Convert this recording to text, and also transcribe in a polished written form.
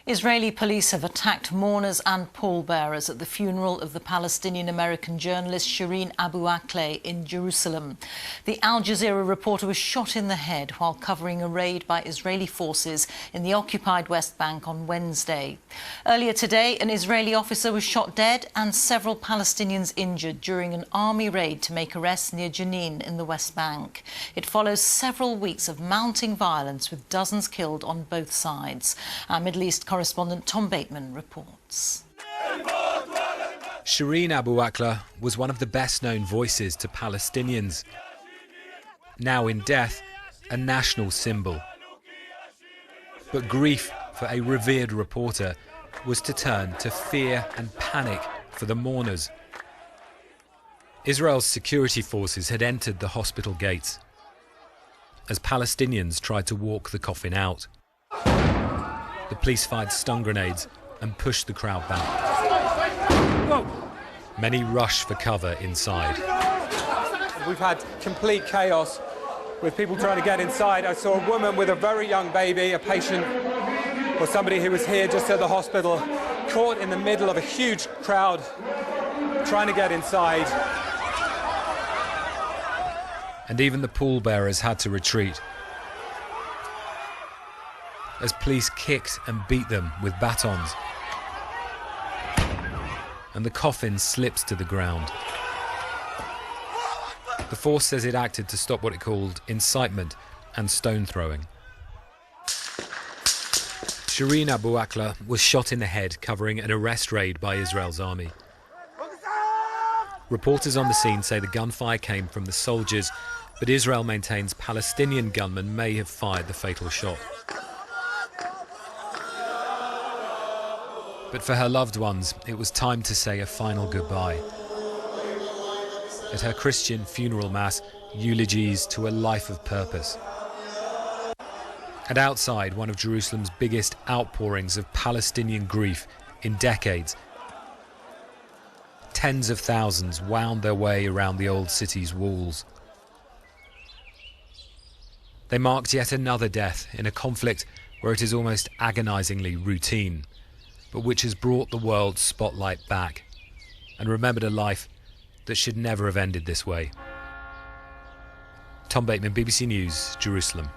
Israeli police have attacked mourners and pallbearers at the funeral of the Palestinian-American journalist Shireen Abu Aqla in Jerusalem. The Al Jazeera reporter was shot in the head while covering a raid by Israeli forces in the occupied West Bank on Wednesday. Earlier today, an Israeli officer was shot dead and several Palestinians injured during an army raid to make arrests near Jenin in the West Bank. It follows several weeks of mounting violence with dozens killed on both sides. Our Middle East correspondent Tom Bateman reports. Shireen Abu Aqla was one of the best-known voices to Palestinians. Now in death, a national symbol. But grief for a revered reporter was to turn to fear and panic for the mourners. Israel's security forces had entered the hospital gates as Palestinians tried to walk the coffin out. The police fired stun grenades and pushed the crowd back. Whoa. Many rushed for cover inside. We've had complete chaos with people trying to get inside. I saw a woman with a very young baby, a patient or somebody who was here just at the hospital, caught in the middle of a huge crowd trying to get inside. And even the pallbearers had to retreat as police kicked and beat them with batons. And the coffin slips to the ground. The force says it acted to stop what it called incitement and stone throwing. Shireen Abu Aqla was shot in the head covering an arrest raid by Israel's army. Reporters on the scene say the gunfire came from the soldiers, but Israel maintains Palestinian gunmen may have fired the fatal shot. But for her loved ones, it was time to say a final goodbye. At her Christian funeral mass, eulogies to a life of purpose. And outside, one of Jerusalem's biggest outpourings of Palestinian grief in decades, tens of thousands wound their way around the old city's walls. They marked yet another death in a conflict where it is almost agonizingly routine, but which has brought the world's spotlight back and remembered a life that should never have ended this way. Tom Bateman, BBC News, Jerusalem.